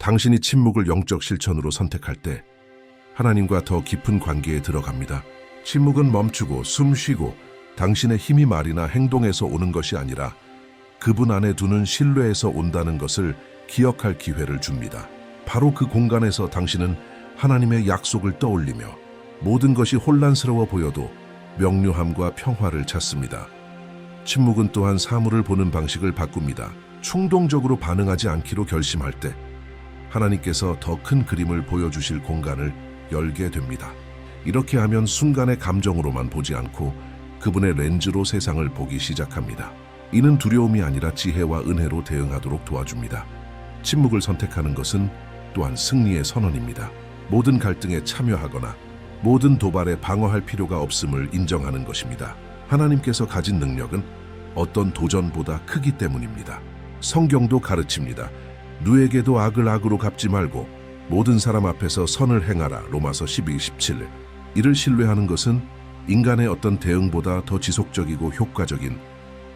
당신이 침묵을 영적 실천으로 선택할 때 하나님과 더 깊은 관계에 들어갑니다. 침묵은 멈추고 숨 쉬고 당신의 힘이 말이나 행동에서 오는 것이 아니라 그분 안에 두는 신뢰에서 온다는 것을 기억할 기회를 줍니다. 바로 그 공간에서 당신은 하나님의 약속을 떠올리며 모든 것이 혼란스러워 보여도 명료함과 평화를 찾습니다. 침묵은 또한 사물을 보는 방식을 바꿉니다. 충동적으로 반응하지 않기로 결심할 때 하나님께서 더 큰 그림을 보여주실 공간을 열게 됩니다. 이렇게 하면 순간의 감정으로만 보지 않고 그분의 렌즈로 세상을 보기 시작합니다. 이는 두려움이 아니라 지혜와 은혜로 대응하도록 도와줍니다. 침묵을 선택하는 것은 또한 승리의 선언입니다. 모든 갈등에 참여하거나 모든 도발에 방어할 필요가 없음을 인정하는 것입니다. 하나님께서 가진 능력은 어떤 도전보다 크기 때문입니다. 성경도 가르칩니다. 누에게도 악을 악으로 갚지 말고 모든 사람 앞에서 선을 행하라. 로마서 12:17. 이를 신뢰하는 것은 인간의 어떤 대응보다 더 지속적이고 효과적인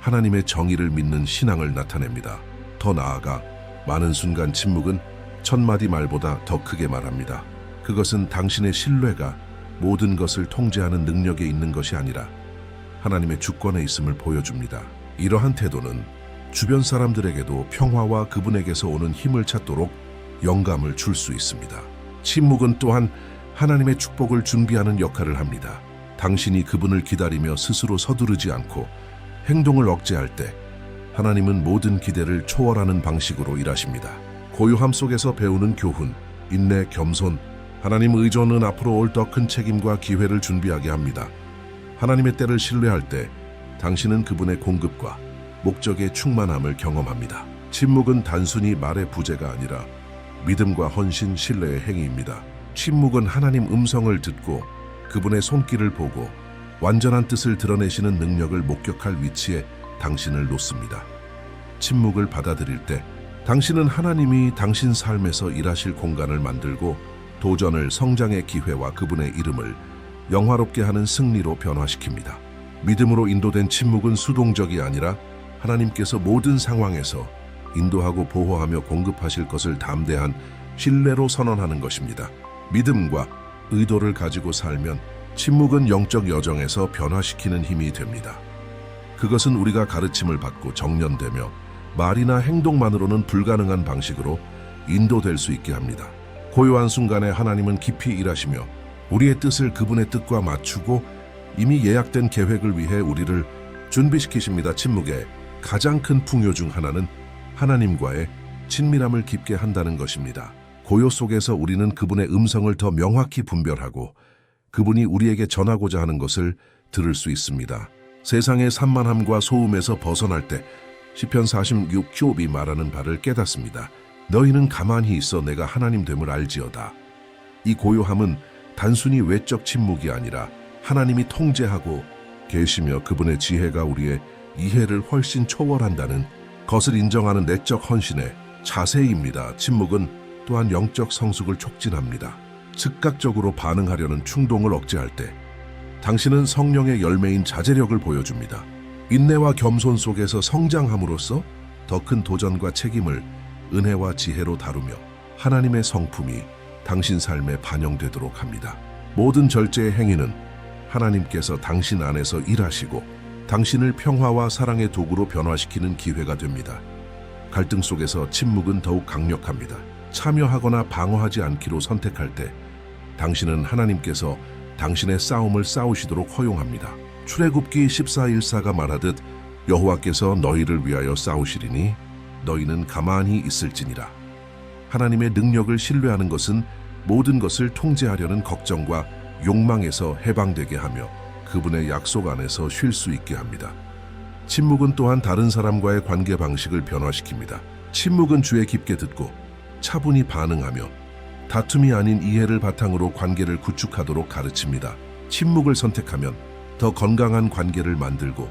하나님의 정의를 믿는 신앙을 나타냅니다. 더 나아가 많은 순간 침묵은 1000마디 말보다 더 크게 말합니다. 그것은 당신의 신뢰가 모든 것을 통제하는 능력에 있는 것이 아니라 하나님의 주권에 있음을 보여줍니다. 이러한 태도는 주변 사람들에게도 평화와 그분에게서 오는 힘을 찾도록 영감을 줄 수 있습니다. 침묵은 또한 하나님의 축복을 준비하는 역할을 합니다. 당신이 그분을 기다리며 스스로 서두르지 않고 행동을 억제할 때 하나님은 모든 기대를 초월하는 방식으로 일하십니다. 고요함 속에서 배우는 교훈, 인내, 겸손, 하나님 의존은 앞으로 올 더 큰 책임과 기회를 준비하게 합니다. 하나님의 때를 신뢰할 때 당신은 그분의 공급과 목적의 충만함을 경험합니다. 침묵은 단순히 말의 부재가 아니라 믿음과 헌신, 신뢰의 행위입니다. 침묵은 하나님 음성을 듣고 그분의 손길을 보고 완전한 뜻을 드러내시는 능력을 목격할 위치에 당신을 놓습니다. 침묵을 받아들일 때 당신은 하나님이 당신 삶에서 일하실 공간을 만들고 도전을 성장의 기회와 그분의 이름을 영화롭게 하는 승리로 변화시킵니다. 믿음으로 인도된 침묵은 수동적이 아니라 하나님께서 모든 상황에서 인도하고 보호하며 공급하실 것을 담대한 신뢰로 선언하는 것입니다. 믿음과 의도를 가지고 살면 침묵은 영적 여정에서 변화시키는 힘이 됩니다. 그것은 우리가 가르침을 받고 정련되며 말이나 행동만으로는 불가능한 방식으로 인도될 수 있게 합니다. 고요한 순간에 하나님은 깊이 일하시며 우리의 뜻을 그분의 뜻과 맞추고 이미 예약된 계획을 위해 우리를 준비시키십니다. 침묵의 가장 큰 풍요 중 하나는 하나님과의 친밀함을 깊게 한다는 것입니다. 고요 속에서 우리는 그분의 음성을 더 명확히 분별하고 그분이 우리에게 전하고자 하는 것을 들을 수 있습니다. 세상의 산만함과 소음에서 벗어날 때 시편 46욥이 말하는 바를 깨닫습니다. 너희는 가만히 있어 내가 하나님 됨을 알지어다. 이 고요함은 단순히 외적 침묵이 아니라 하나님이 통제하고 계시며 그분의 지혜가 우리의 이해를 훨씬 초월한다는 것을 인정하는 내적 헌신의 자세입니다. 침묵은 또한 영적 성숙을 촉진합니다. 즉각적으로 반응하려는 충동을 억제할 때 당신은 성령의 열매인 자제력을 보여줍니다. 인내와 겸손 속에서 성장함으로써 더 큰 도전과 책임을 은혜와 지혜로 다루며 하나님의 성품이 당신 삶에 반영되도록 합니다. 모든 절제의 행위는 하나님께서 당신 안에서 일하시고 당신을 평화와 사랑의 도구로 변화시키는 기회가 됩니다. 갈등 속에서 침묵은 더욱 강력합니다. 참여하거나 방어하지 않기로 선택할 때 당신은 하나님께서 당신의 싸움을 싸우시도록 허용합니다. 출애굽기 14:1-4가 말하듯 여호와께서 너희를 위하여 싸우시리니 너희는 가만히 있을지니라. 하나님의 능력을 신뢰하는 것은 모든 것을 통제하려는 걱정과 욕망에서 해방되게 하며 그분의 약속 안에서 쉴 수 있게 합니다. 침묵은 또한 다른 사람과의 관계 방식을 변화시킵니다. 침묵은 주에 깊게 듣고 차분히 반응하며 다툼이 아닌 이해를 바탕으로 관계를 구축하도록 가르칩니다. 침묵을 선택하면 더 건강한 관계를 만들고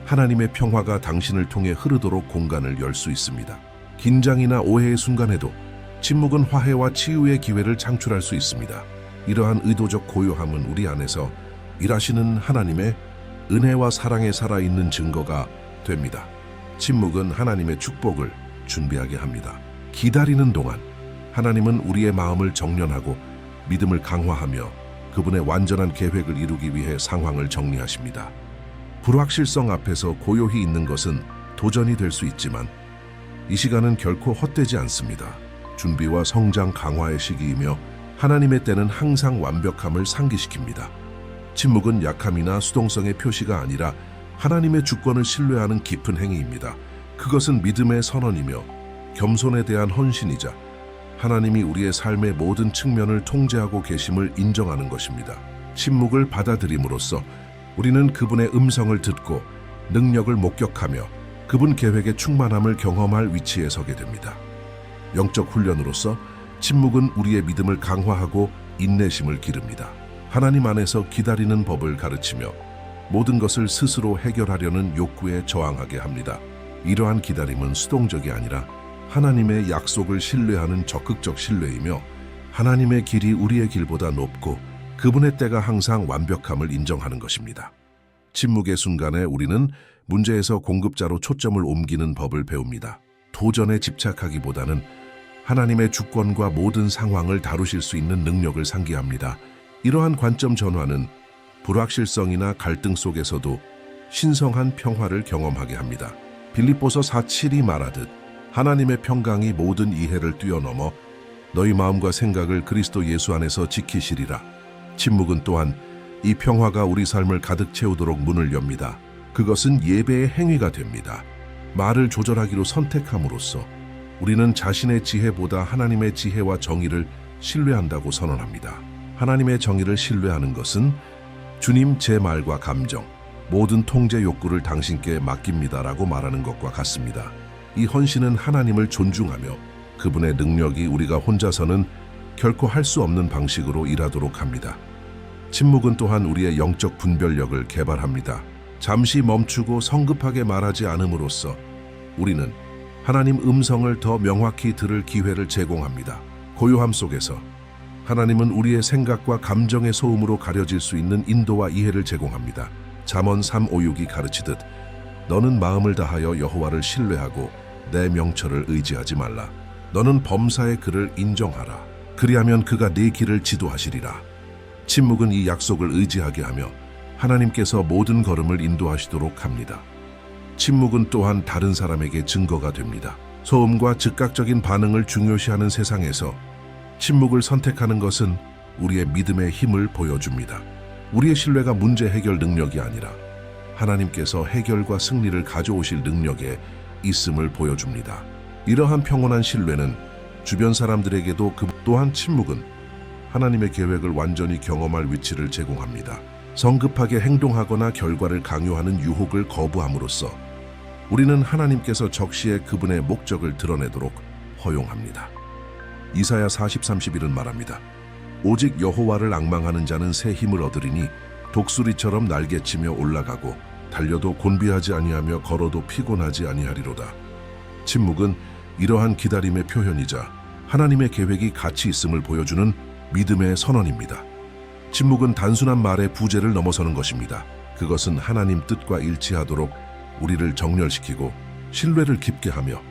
하나님의 평화가 당신을 통해 흐르도록 공간을 열 수 있습니다. 긴장이나 오해의 순간에도 침묵은 화해와 치유의 기회를 창출할 수 있습니다. 이러한 의도적 고요함은 우리 안에서 일하시는 하나님의 은혜와 사랑에 살아있는 증거가 됩니다. 침묵은 하나님의 축복을 준비하게 합니다. 기다리는 동안 하나님은 우리의 마음을 정련하고 믿음을 강화하며 그분의 완전한 계획을 이루기 위해 상황을 정리하십니다. 불확실성 앞에서 고요히 있는 것은 도전이 될 수 있지만 이 시간은 결코 헛되지 않습니다. 준비와 성장 강화의 시기이며 하나님의 때는 항상 완벽함을 상기시킵니다. 침묵은 약함이나 수동성의 표시가 아니라 하나님의 주권을 신뢰하는 깊은 행위입니다. 그것은 믿음의 선언이며 겸손에 대한 헌신이자 하나님이 우리의 삶의 모든 측면을 통제하고 계심을 인정하는 것입니다. 침묵을 받아들임으로써 우리는 그분의 음성을 듣고 능력을 목격하며 그분 계획의 충만함을 경험할 위치에 서게 됩니다. 영적 훈련으로서 침묵은 우리의 믿음을 강화하고 인내심을 기릅니다. 하나님 안에서 기다리는 법을 가르치며 모든 것을 스스로 해결하려는 욕구에 저항하게 합니다. 이러한 기다림은 수동적이 아니라 하나님의 약속을 신뢰하는 적극적 신뢰이며 하나님의 길이 우리의 길보다 높고 그분의 때가 항상 완벽함을 인정하는 것입니다. 침묵의 순간에 우리는 문제에서 공급자로 초점을 옮기는 법을 배웁니다. 도전에 집착하기보다는 하나님의 주권과 모든 상황을 다루실 수 있는 능력을 상기합니다. 이러한 관점 전환은 불확실성이나 갈등 속에서도 신성한 평화를 경험하게 합니다. 빌립보서 4:7이 말하듯 하나님의 평강이 모든 이해를 뛰어넘어 너희 마음과 생각을 그리스도 예수 안에서 지키시리라. 침묵은 또한 이 평화가 우리 삶을 가득 채우도록 문을 엽니다. 그것은 예배의 행위가 됩니다. 말을 조절하기로 선택함으로써 우리는 자신의 지혜보다 하나님의 지혜와 정의를 신뢰한다고 선언합니다. 하나님의 정의를 신뢰하는 것은 주님 제 말과 감정, 모든 통제 욕구를 당신께 맡깁니다라고 말하는 것과 같습니다. 이 헌신은 하나님을 존중하며 그분의 능력이 우리가 혼자서는 결코 할 수 없는 방식으로 일하도록 합니다. 침묵은 또한 우리의 영적 분별력을 개발합니다. 잠시 멈추고 성급하게 말하지 않음으로써 우리는 하나님 음성을 더 명확히 들을 기회를 제공합니다. 고요함 속에서 하나님은 우리의 생각과 감정의 소음으로 가려질 수 있는 인도와 이해를 제공합니다. 잠언 3:5-6이 가르치듯 너는 마음을 다하여 여호와를 신뢰하고 내 명철을 의지하지 말라. 너는 범사의 그를 인정하라. 그리하면 그가 네 길을 지도하시리라. 침묵은 이 약속을 의지하게 하며 하나님께서 모든 걸음을 인도하시도록 합니다. 침묵은 또한 다른 사람에게 증거가 됩니다. 소음과 즉각적인 반응을 중요시하는 세상에서 침묵을 선택하는 것은 우리의 믿음의 힘을 보여줍니다. 우리의 신뢰가 문제 해결 능력이 아니라 하나님께서 해결과 승리를 가져오실 능력에 있음을 보여줍니다. 이러한 평온한 신뢰는 주변 사람들에게도 또한 침묵은 하나님의 계획을 완전히 경험할 위치를 제공합니다. 성급하게 행동하거나 결과를 강요하는 유혹을 거부함으로써 우리는 하나님께서 적시에 그분의 목적을 드러내도록 허용합니다. 이사야 40:31은 말합니다. 오직 여호와를 앙망하는 자는 새 힘을 얻으리니 독수리처럼 날개치며 올라가고 달려도 곤비하지 아니하며 걸어도 피곤하지 아니하리로다. 침묵은 이러한 기다림의 표현이자 하나님의 계획이 가치 있음을 보여주는 믿음의 선언입니다. 침묵은 단순한 말의 부재를 넘어서는 것입니다. 그것은 하나님 뜻과 일치하도록 우리를 정렬시키고 신뢰를 깊게 하며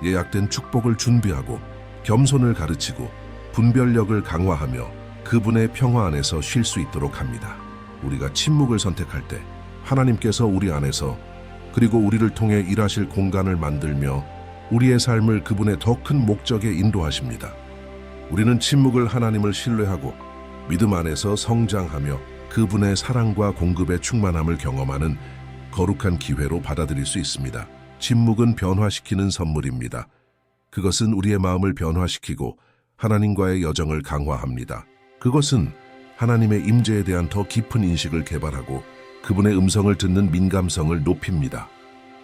예약된 축복을 준비하고 겸손을 가르치고 분별력을 강화하며 그분의 평화 안에서 쉴 수 있도록 합니다. 우리가 침묵을 선택할 때 하나님께서 우리 안에서 그리고 우리를 통해 일하실 공간을 만들며 우리의 삶을 그분의 더 큰 목적에 인도하십니다. 우리는 침묵을 하나님을 신뢰하고 믿음 안에서 성장하며 그분의 사랑과 공급의 충만함을 경험하는 거룩한 기회로 받아들일 수 있습니다. 침묵은 변화시키는 선물입니다. 그것은 우리의 마음을 변화시키고 하나님과의 여정을 강화합니다. 그것은 하나님의 임재에 대한 더 깊은 인식을 개발하고 그분의 음성을 듣는 민감성을 높입니다.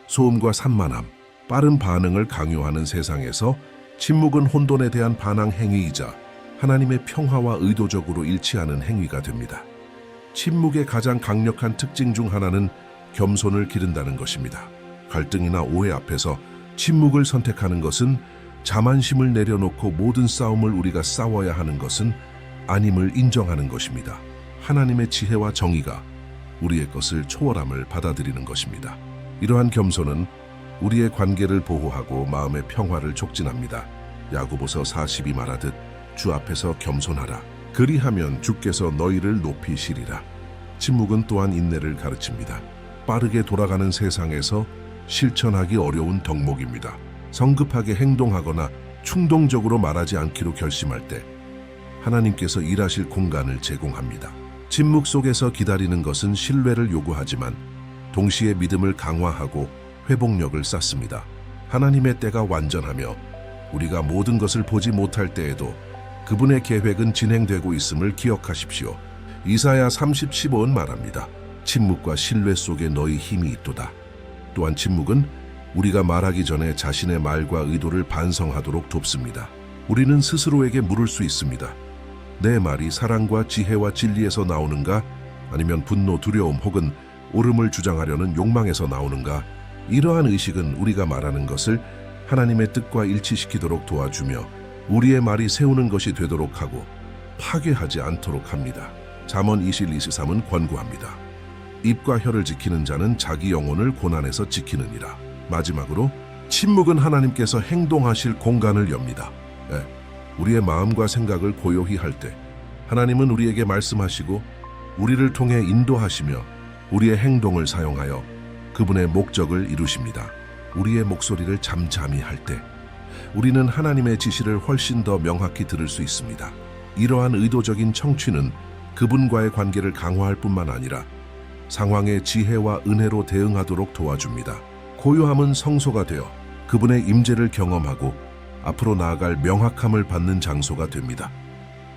소음과 산만함, 빠른 반응을 강요하는 세상에서 침묵은 혼돈에 대한 반항 행위이자 하나님의 평화와 의도적으로 일치하는 행위가 됩니다. 침묵의 가장 강력한 특징 중 하나는 겸손을 기른다는 것입니다. 갈등이나 오해 앞에서 침묵을 선택하는 것은 자만심을 내려놓고 모든 싸움을 우리가 싸워야 하는 것은 아님을 인정하는 것입니다. 하나님의 지혜와 정의가 우리의 것을 초월함을 받아들이는 것입니다. 이러한 겸손은 우리의 관계를 보호하고 마음의 평화를 촉진합니다. 야고보서 40이 말하듯 주 앞에서 겸손하라. 그리하면 주께서 너희를 높이시리라. 침묵은 또한 인내를 가르칩니다. 빠르게 돌아가는 세상에서 실천하기 어려운 덕목입니다. 성급하게 행동하거나 충동적으로 말하지 않기로 결심할 때 하나님께서 일하실 공간을 제공합니다. 침묵 속에서 기다리는 것은 신뢰를 요구하지만 동시에 믿음을 강화하고 회복력을 쌓습니다. 하나님의 때가 완전하며 우리가 모든 것을 보지 못할 때에도 그분의 계획은 진행되고 있음을 기억하십시오. 이사야 30:15는 말합니다. 침묵과 신뢰 속에 너희 힘이 있도다. 또한 침묵은 우리가 말하기 전에 자신의 말과 의도를 반성하도록 돕습니다. 우리는 스스로에게 물을 수 있습니다. 내 말이 사랑과 지혜와 진리에서 나오는가? 아니면 분노, 두려움 혹은 옳음을 주장하려는 욕망에서 나오는가? 이러한 의식은 우리가 말하는 것을 하나님의 뜻과 일치시키도록 도와주며 우리의 말이 세우는 것이 되도록 하고 파괴하지 않도록 합니다. 잠언 21:23은 권고합니다. 입과 혀를 지키는 자는 자기 영혼을 고난에서 지키느니라. 마지막으로 침묵은 하나님께서 행동하실 공간을 엽니다. 우리의 마음과 생각을 고요히 할 때 하나님은 우리에게 말씀하시고 우리를 통해 인도하시며 우리의 행동을 사용하여 그분의 목적을 이루십니다. 우리의 목소리를 잠잠히 할 때 우리는 하나님의 지시를 훨씬 더 명확히 들을 수 있습니다. 이러한 의도적인 청취는 그분과의 관계를 강화할 뿐만 아니라 상황에 지혜와 은혜로 대응하도록 도와줍니다. 고요함은 성소가 되어 그분의 임재를 경험하고 앞으로 나아갈 명확함을 받는 장소가 됩니다.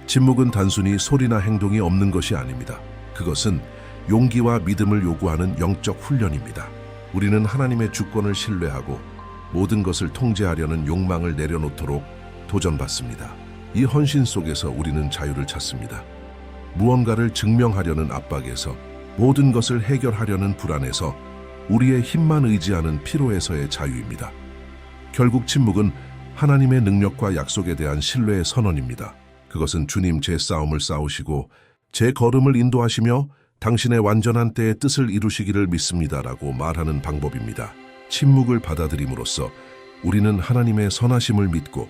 침묵은 단순히 소리나 행동이 없는 것이 아닙니다. 그것은 용기와 믿음을 요구하는 영적 훈련입니다. 우리는 하나님의 주권을 신뢰하고 모든 것을 통제하려는 욕망을 내려놓도록 도전받습니다. 이 헌신 속에서 우리는 자유를 찾습니다. 무언가를 증명하려는 압박에서, 모든 것을 해결하려는 불안에서, 우리의 힘만 의지하는 피로에서의 자유입니다. 결국 침묵은 하나님의 능력과 약속에 대한 신뢰의 선언입니다. 그것은 주님 제 싸움을 싸우시고 제 걸음을 인도하시며 당신의 완전한 때의 뜻을 이루시기를 믿습니다라고 말하는 방법입니다. 침묵을 받아들임으로써 우리는 하나님의 선하심을 믿고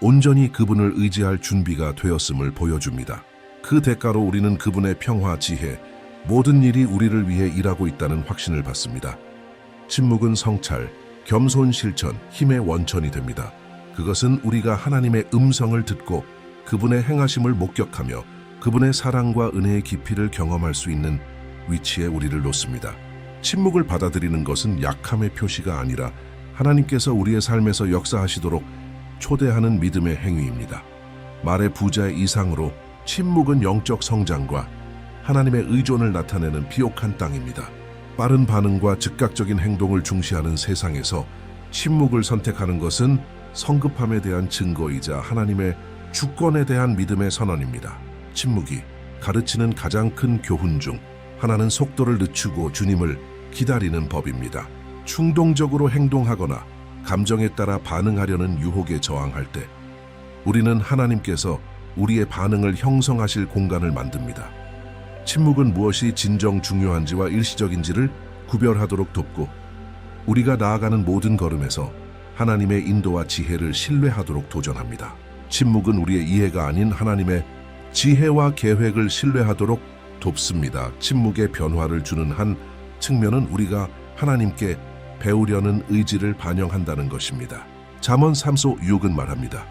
온전히 그분을 의지할 준비가 되었음을 보여줍니다. 그 대가로 우리는 그분의 평화, 지혜, 모든 일이 우리를 위해 일하고 있다는 확신을 받습니다. 침묵은 성찰, 겸손 실천, 힘의 원천이 됩니다. 그것은 우리가 하나님의 음성을 듣고 그분의 행하심을 목격하며 그분의 사랑과 은혜의 깊이를 경험할 수 있는 위치에 우리를 놓습니다. 침묵을 받아들이는 것은 약함의 표시가 아니라 하나님께서 우리의 삶에서 역사하시도록 초대하는 믿음의 행위입니다. 말의 부자의 이상으로 침묵은 영적 성장과 하나님의 의존을 나타내는 비옥한 땅입니다. 빠른 반응과 즉각적인 행동을 중시하는 세상에서 침묵을 선택하는 것은 성급함에 대한 증거이자 하나님의 주권에 대한 믿음의 선언입니다. 침묵이 가르치는 가장 큰 교훈 중 하나는 속도를 늦추고 주님을 기다리는 법입니다. 충동적으로 행동하거나 감정에 따라 반응하려는 유혹에 저항할 때 우리는 하나님께서 우리의 반응을 형성하실 공간을 만듭니다. 침묵은 무엇이 진정 중요한지와 일시적인지를 구별하도록 돕고 우리가 나아가는 모든 걸음에서 하나님의 인도와 지혜를 신뢰하도록 도전합니다. 침묵은 우리의 이해가 아닌 하나님의 지혜와 계획을 신뢰하도록 돕습니다. 침묵의 변화를 주는 한 측면은 우리가 하나님께 배우려는 의지를 반영한다는 것입니다. 잠언 3:6은 말합니다.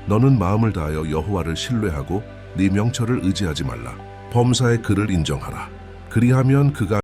너는 마음을 다하여 여호와를 신뢰하고 네 명철을 의지하지 말라. 범사의 그를 인정하라. 그리하면 그가